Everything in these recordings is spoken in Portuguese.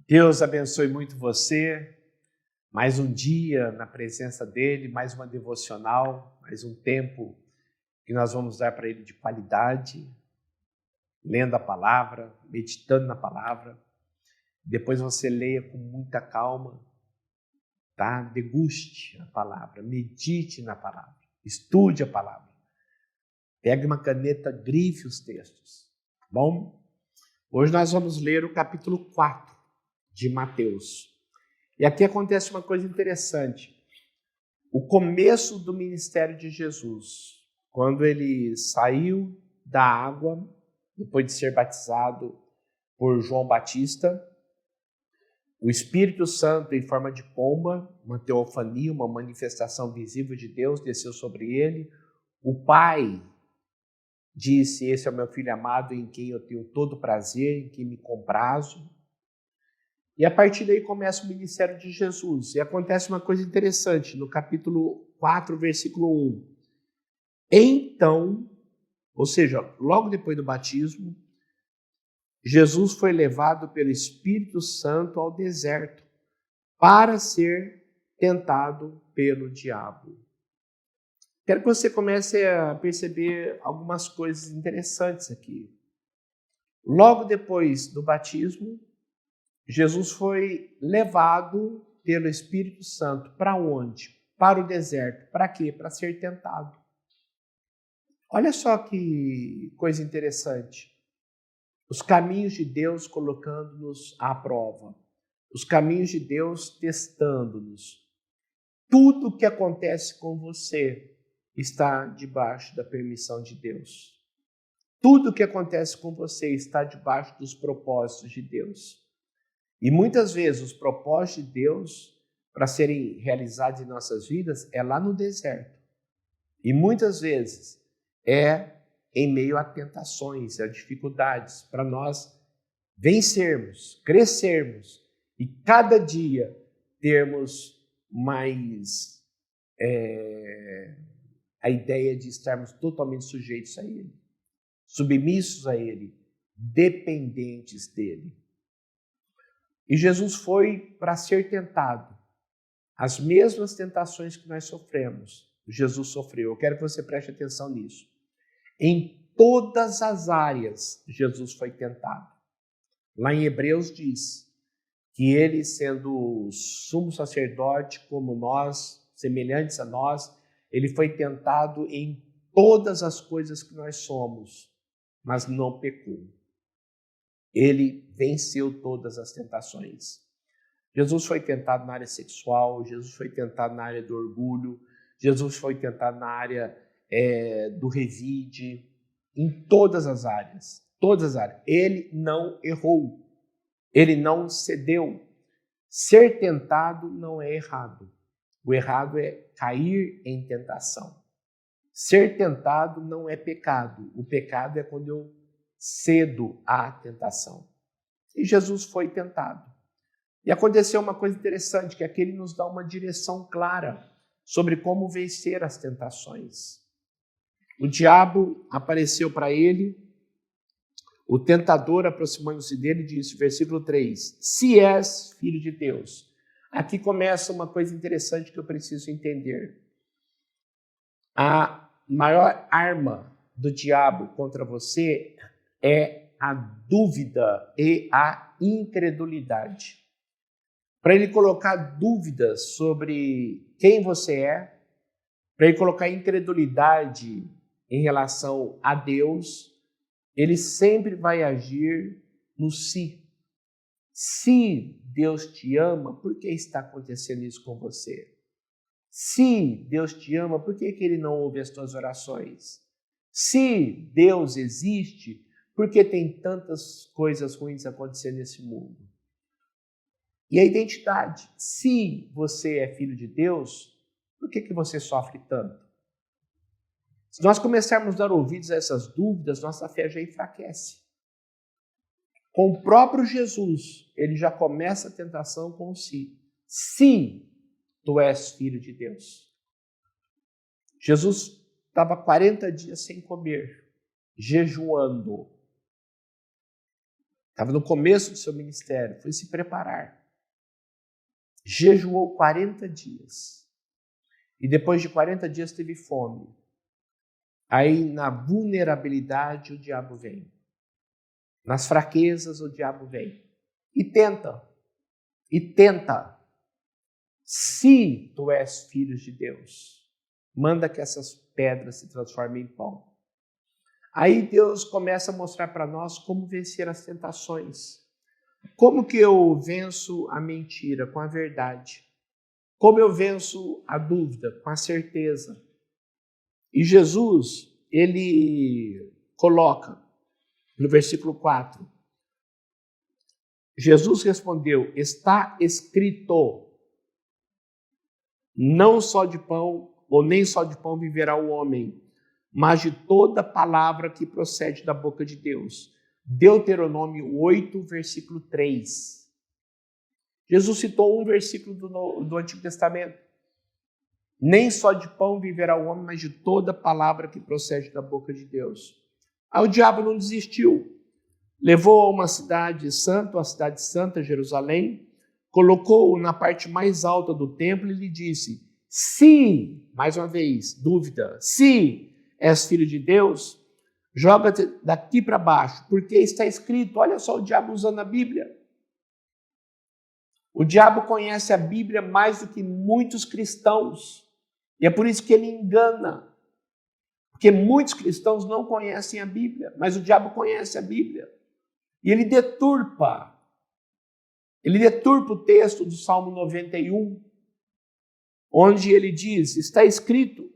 Deus abençoe muito você. Mais um dia na presença dele, mais uma devocional, mais um tempo que nós vamos dar para ele de qualidade, lendo a palavra, meditando na palavra. Depois você leia com muita calma, tá? Deguste a palavra, medite na palavra, estude a palavra. Pegue uma caneta, grife os textos, tá bom? Hoje nós vamos ler o capítulo 4 de Mateus. E aqui acontece uma coisa interessante. O começo do ministério de Jesus, quando ele saiu da água, depois de ser batizado por João Batista, o Espírito Santo, em forma de pomba, uma teofania, uma manifestação visível de Deus, desceu sobre ele. O Pai disse: "Esse é o meu Filho amado, em quem eu tenho todo prazer, em quem me comprazo." E a partir daí começa o ministério de Jesus. E acontece uma coisa interessante, no capítulo 4, versículo 1. Então, ou seja, logo depois do batismo, Jesus foi levado pelo Espírito Santo ao deserto para ser tentado pelo diabo. Quero que você comece a perceber algumas coisas interessantes aqui. Logo depois do batismo, Jesus foi levado pelo Espírito Santo para onde? Para o deserto. Para quê? Para ser tentado. Olha só que coisa interessante. Os caminhos de Deus colocando-nos à prova. Os caminhos de Deus testando-nos. Tudo que acontece com você está debaixo da permissão de Deus. Tudo que acontece com você está debaixo dos propósitos de Deus. E muitas vezes os propósitos de Deus para serem realizados em nossas vidas é lá no deserto. E muitas vezes é em meio a tentações, a dificuldades, para nós vencermos, crescermos e cada dia termos mais a ideia de estarmos totalmente sujeitos a Ele, submissos a Ele, dependentes dEle. E Jesus foi para ser tentado. As mesmas tentações que nós sofremos, Jesus sofreu. Eu quero que você preste atenção nisso. Em todas as áreas, Jesus foi tentado. Lá em Hebreus diz que ele, sendo sumo sacerdote como nós, semelhantes a nós, ele foi tentado em todas as coisas que nós somos, mas não pecou. Ele venceu todas as tentações. Jesus foi tentado na área sexual, Jesus foi tentado na área do orgulho, Jesus foi tentado na área do revide, em todas as áreas, todas as áreas. Ele não errou, ele não cedeu. Ser tentado não é errado. O errado é cair em tentação. Ser tentado não é pecado. O pecado é quando eu cedo à tentação. E Jesus foi tentado. E aconteceu uma coisa interessante, que aqui ele nos dá uma direção clara sobre como vencer as tentações. O diabo apareceu para ele, o tentador aproximando-se dele disse, versículo 3, se és filho de Deus. Aqui começa uma coisa interessante que eu preciso entender. A maior arma do diabo contra você é a dúvida e a incredulidade. Para ele colocar dúvidas sobre quem você é, para ele colocar incredulidade em relação a Deus, ele sempre vai agir no si. Se Deus te ama, por que está acontecendo isso com você? Se Deus te ama, por que ele não ouve as tuas orações? Se Deus existe, por que tem tantas coisas ruins acontecendo nesse mundo? E a identidade. Se você é filho de Deus, por que você sofre tanto? Se nós começarmos a dar ouvidos a essas dúvidas, nossa fé já enfraquece. Com o próprio Jesus, ele já começa a tentação com si. Se tu és filho de Deus. Jesus estava 40 dias sem comer, jejuando. Estava no começo do seu ministério, foi se preparar. Jejuou 40 dias. E depois de 40 dias teve fome. Aí na vulnerabilidade o diabo vem. Nas fraquezas o diabo vem. E tenta. E tenta. Se tu és filho de Deus, manda que essas pedras se transformem em pão. Aí Deus começa a mostrar para nós como vencer as tentações. Como que eu venço a mentira com a verdade? Como eu venço a dúvida com a certeza? E Jesus, ele coloca no versículo 4, Jesus respondeu, está escrito, não só de pão, ou nem só de pão viverá o homem, mas de toda palavra que procede da boca de Deus. Deuteronômio 8, versículo 3. Jesus citou um versículo do Antigo Testamento. Nem só de pão viverá o homem, mas de toda palavra que procede da boca de Deus. Aí o diabo não desistiu. Levou a uma cidade santa, a cidade santa, Jerusalém, colocou-o na parte mais alta do templo e lhe disse, se, mais uma vez, dúvida, se és filho de Deus, joga-te daqui para baixo, porque está escrito, olha só o diabo usando a Bíblia. O diabo conhece a Bíblia mais do que muitos cristãos. E é por isso que ele engana. Porque muitos cristãos não conhecem a Bíblia, mas o diabo conhece a Bíblia. E ele deturpa o texto do Salmo 91, onde ele diz, está escrito,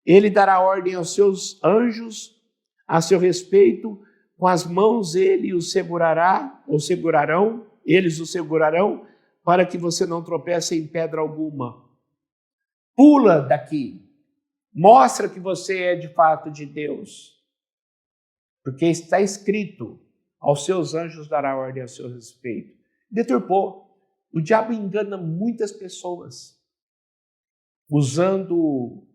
ele dará ordem aos seus anjos a seu respeito, com as mãos ele o segurará, ou segurarão, eles o segurarão, para que você não tropece em pedra alguma. Pula daqui. Mostra que você é de fato de Deus. Porque está escrito, aos seus anjos dará ordem a seu respeito. Deturpou. O diabo engana muitas pessoas, usando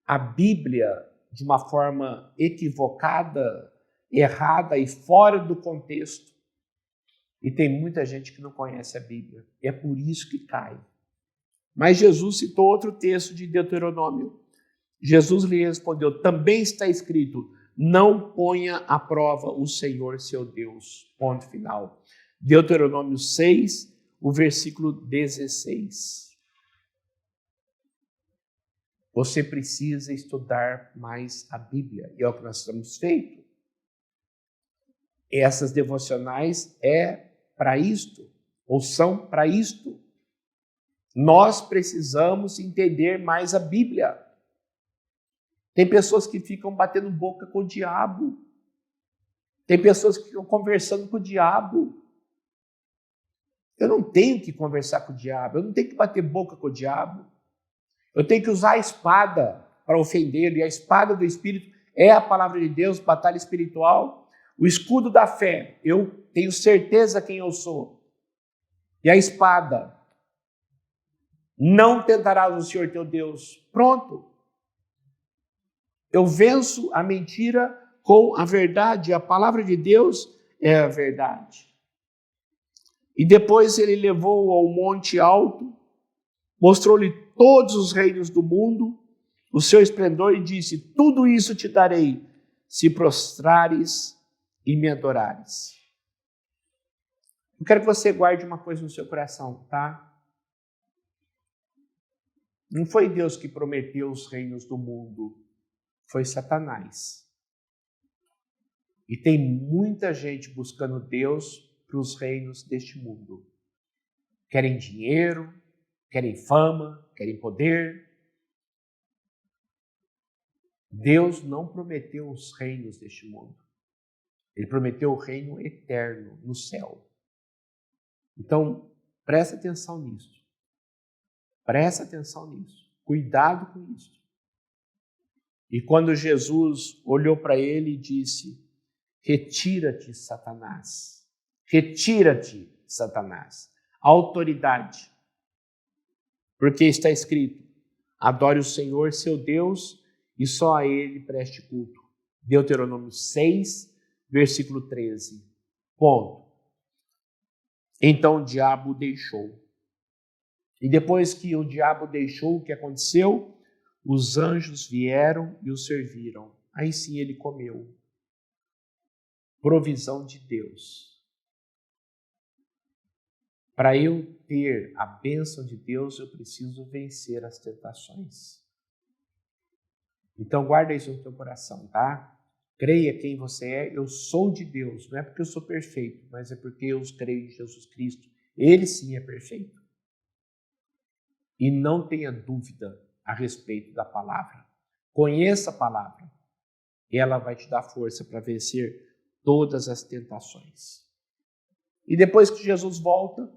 a Bíblia de uma forma equivocada, errada e fora do contexto. E tem muita gente que não conhece a Bíblia. É por isso que cai. Mas Jesus citou outro texto de Deuteronômio. Jesus lhe respondeu, também está escrito, não ponha à prova o Senhor seu Deus. Ponto final. Deuteronômio 6, o versículo 16. Você precisa estudar mais a Bíblia. E é o que nós temos feito. Essas devocionais é para isto, ou são para isto. Nós precisamos entender mais a Bíblia. Tem pessoas que ficam batendo boca com o diabo. Tem pessoas que ficam conversando com o diabo. Eu não tenho que conversar com o diabo, eu não tenho que bater boca com o diabo. Eu tenho que usar a espada para ofendê-lo, e a espada do Espírito é a palavra de Deus, batalha espiritual. O escudo da fé, eu tenho certeza quem eu sou. E a espada, não tentarás o Senhor teu Deus. Pronto. Eu venço a mentira com a verdade. A palavra de Deus é a verdade. E depois ele levou-o ao monte alto, mostrou-lhe todos os reinos do mundo, o seu esplendor, e disse, tudo isso te darei, se prostrares e me adorares. Eu quero que você guarde uma coisa no seu coração, tá? Não foi Deus que prometeu os reinos do mundo, foi Satanás. E tem muita gente buscando Deus para os reinos deste mundo. Querem dinheiro, querem fama, querem poder. Deus não prometeu os reinos deste mundo. Ele prometeu o reino eterno no céu. Então, presta atenção nisso. Presta atenção nisso. Cuidado com isso. E quando Jesus olhou para ele e disse, retira-te, Satanás. Retira-te, Satanás. Autoridade. Porque está escrito, adore o Senhor, seu Deus, e só a Ele preste culto. Deuteronômio 6, versículo 13. Ponto. Então o diabo o deixou. E depois que o diabo deixou, o que aconteceu? Os anjos vieram e o serviram. Aí sim ele comeu. Provisão de Deus. Para eu ter a bênção de Deus, eu preciso vencer as tentações. Então guarda isso no teu coração, tá? Creia quem você é. Eu sou de Deus. Não é porque eu sou perfeito, mas é porque eu creio em Jesus Cristo. Ele sim é perfeito. E não tenha dúvida a respeito da palavra. Conheça a palavra. Ela vai te dar força para vencer todas as tentações. E depois que Jesus volta,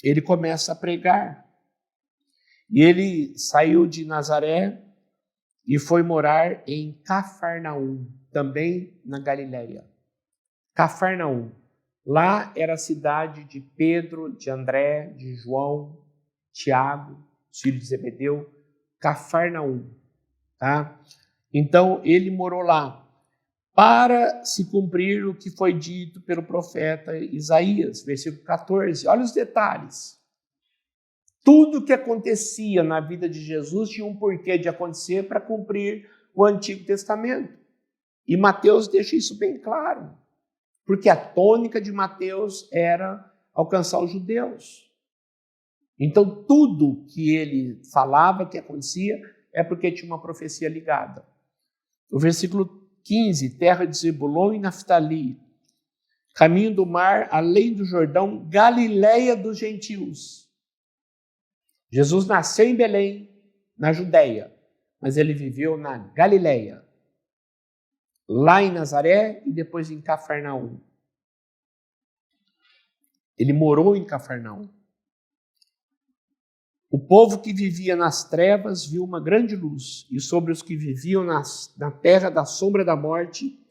ele começa a pregar. E ele saiu de Nazaré e foi morar em Cafarnaum, também na Galileia. Cafarnaum. Lá era a cidade de Pedro, de André, de João, Tiago, filho de Zebedeu, Cafarnaum. Tá? Então ele morou lá para se cumprir o que foi dito pelo profeta Isaías, versículo 14. Olha os detalhes. Tudo que acontecia na vida de Jesus tinha um porquê de acontecer para cumprir o Antigo Testamento. E Mateus deixa isso bem claro, porque a tônica de Mateus era alcançar os judeus. Então tudo que ele falava que acontecia é porque tinha uma profecia ligada. O versículo 15, terra de Zebulon e Naftali, caminho do mar, além do Jordão, Galileia dos gentios. Jesus nasceu em Belém, na Judéia, mas ele viveu na Galileia, lá em Nazaré e depois em Cafarnaum. Ele morou em Cafarnaum. O povo que vivia nas trevas viu uma grande luz, e sobre os que viviam na terra da sombra da morte,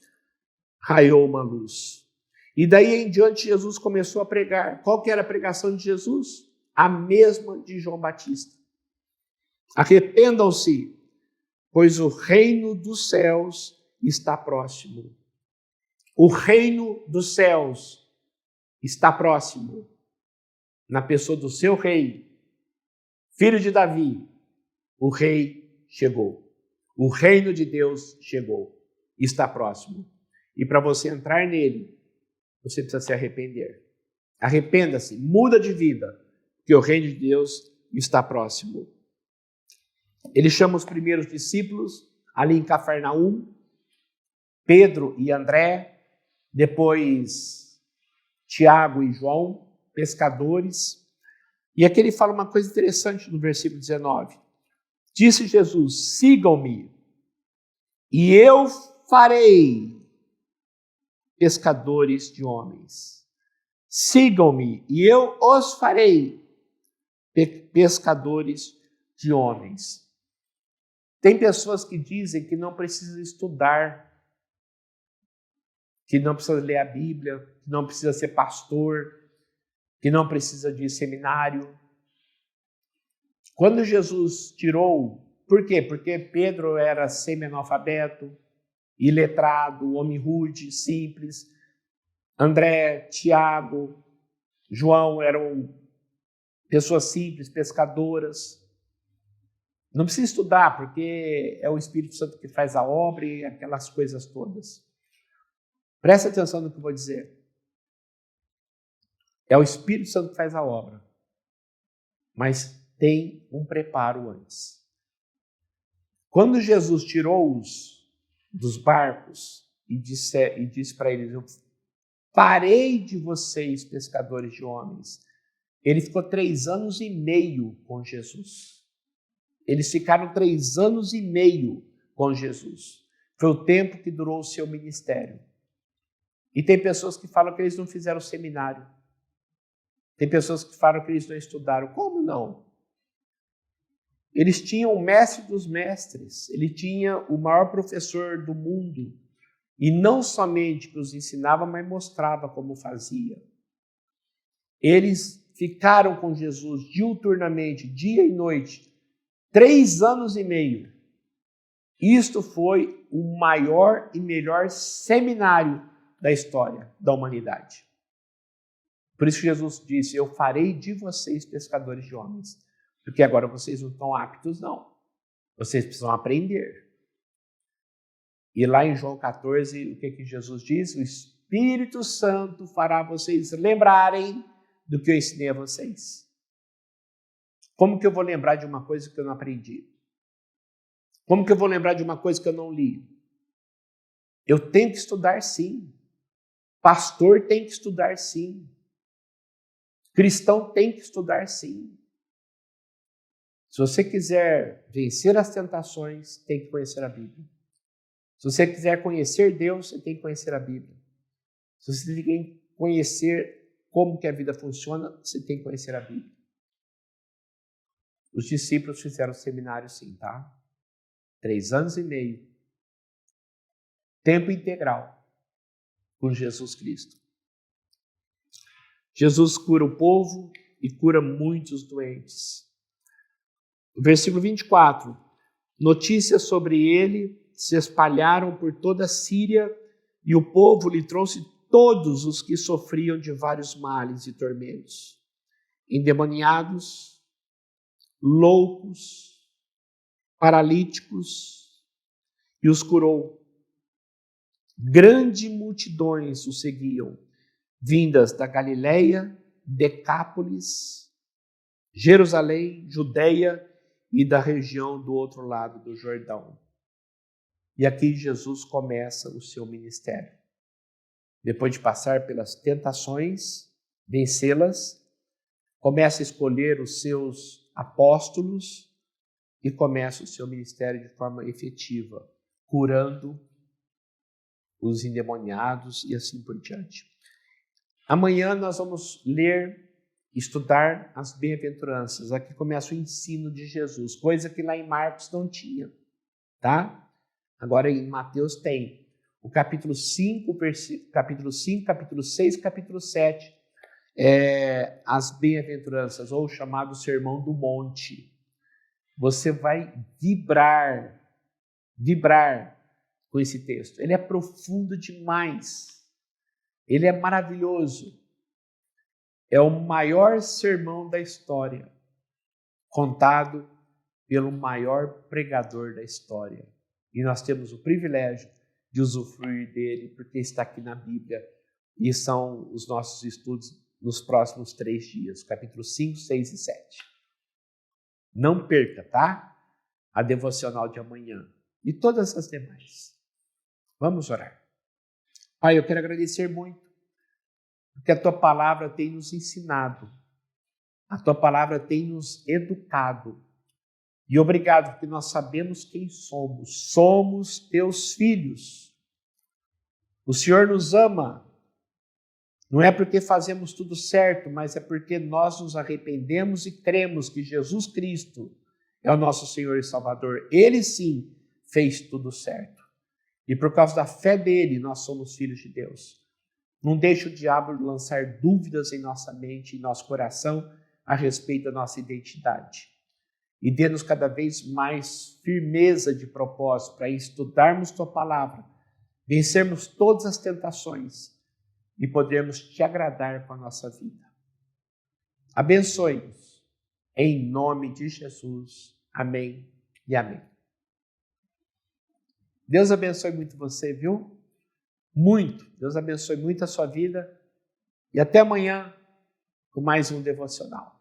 raiou uma luz. E daí em diante Jesus começou a pregar. Qual que era a pregação de Jesus? A mesma de João Batista. Arrependam-se, pois o reino dos céus está próximo. O reino dos céus está próximo. Na pessoa do seu rei, filho de Davi, o rei chegou. O reino de Deus chegou. Está próximo. E para você entrar nele, você precisa se arrepender. Arrependa-se, muda de vida, porque o reino de Deus está próximo. Ele chama os primeiros discípulos, ali em Cafarnaum, Pedro e André, depois Tiago e João, pescadores. E aqui ele fala uma coisa interessante no versículo 19. Disse Jesus, sigam-me, e eu farei pescadores de homens. Sigam-me, e eu os farei pescadores de homens. Tem pessoas que dizem que não precisa estudar, que não precisa ler a Bíblia, que não precisa ser pastor, que não precisa de seminário. Quando Jesus tirou, por quê? Porque Pedro era semi-analfabeto, iletrado, homem rude, simples. André, Tiago, João eram pessoas simples, pescadoras. Não precisa estudar, porque é o Espírito Santo que faz a obra e aquelas coisas todas. Presta atenção no que eu vou dizer. É o Espírito Santo que faz a obra. Mas tem um preparo antes. Quando Jesus tirou-os dos barcos e disse para eles, eu farei de vocês pescadores de homens. Ele ficou 3 anos e meio com Jesus. Eles ficaram 3 anos e meio com Jesus. Foi o tempo que durou o seu ministério. E tem pessoas que falam que eles não fizeram seminário. Tem pessoas que falam que eles não estudaram. Como não? Eles tinham o mestre dos mestres. Ele tinha o maior professor do mundo. E não somente que os ensinava, mas mostrava como fazia. Eles ficaram com Jesus diuturnamente, dia e noite, 3 anos e meio. Isto foi o maior e melhor seminário da história da humanidade. Por isso Jesus disse, eu farei de vocês pescadores de homens. Porque agora vocês não estão aptos, não. Vocês precisam aprender. E lá em João 14, o que Jesus diz? O Espírito Santo fará vocês lembrarem do que eu ensinei a vocês. Como que eu vou lembrar de uma coisa que eu não aprendi? Como que eu vou lembrar de uma coisa que eu não li? Eu tenho que estudar sim. Pastor tem que estudar sim. Cristão tem que estudar sim. Se você quiser vencer as tentações, tem que conhecer a Bíblia. Se você quiser conhecer Deus, você tem que conhecer a Bíblia. Se você quer conhecer como que a vida funciona, você tem que conhecer a Bíblia. Os discípulos fizeram seminário sim, tá? 3 anos e meio. Tempo integral com Jesus Cristo. Jesus cura o povo e cura muitos doentes. O versículo 24. Notícias sobre ele se espalharam por toda a Síria e o povo lhe trouxe todos os que sofriam de vários males e tormentos, endemoniados, loucos, paralíticos, e os curou. Grandes multidões o seguiam, vindas da Galileia, Decápolis, Jerusalém, Judeia e da região do outro lado do Jordão. E aqui Jesus começa o seu ministério. Depois de passar pelas tentações, vencê-las, começa a escolher os seus apóstolos e começa o seu ministério de forma efetiva, curando os endemoniados e assim por diante. Amanhã nós vamos ler, estudar as bem-aventuranças. Aqui começa o ensino de Jesus, coisa que lá em Marcos não tinha, tá? Agora em Mateus tem. O capítulo 5, capítulo 6, capítulo 7, as bem-aventuranças, ou o chamado Sermão do Monte. Você vai vibrar com esse texto. Ele é profundo demais. Ele é maravilhoso. É o maior sermão da história, contado pelo maior pregador da história. E nós temos o privilégio de usufruir dele, porque está aqui na Bíblia. E são os nossos estudos nos próximos 3 dias, capítulos 5, 6 e 7. Não perca, tá? A devocional de amanhã e todas as demais. Vamos orar. Pai, eu quero agradecer muito, porque a Tua palavra tem nos ensinado, a Tua palavra tem nos educado. E obrigado, porque nós sabemos quem somos. Somos Teus filhos. O Senhor nos ama. Não é porque fazemos tudo certo, mas é porque nós nos arrependemos e cremos que Jesus Cristo é o nosso Senhor e Salvador. Ele sim fez tudo certo. E por causa da fé dele, nós somos filhos de Deus. Não deixe o diabo lançar dúvidas em nossa mente, em nosso coração, a respeito da nossa identidade. E dê-nos cada vez mais firmeza de propósito para estudarmos Tua palavra, vencermos todas as tentações e podermos Te agradar com a nossa vida. Abençoe-nos, em nome de Jesus. Amém e amém. Deus abençoe muito você, viu? Muito. Deus abençoe muito a sua vida. E até amanhã com mais um devocional.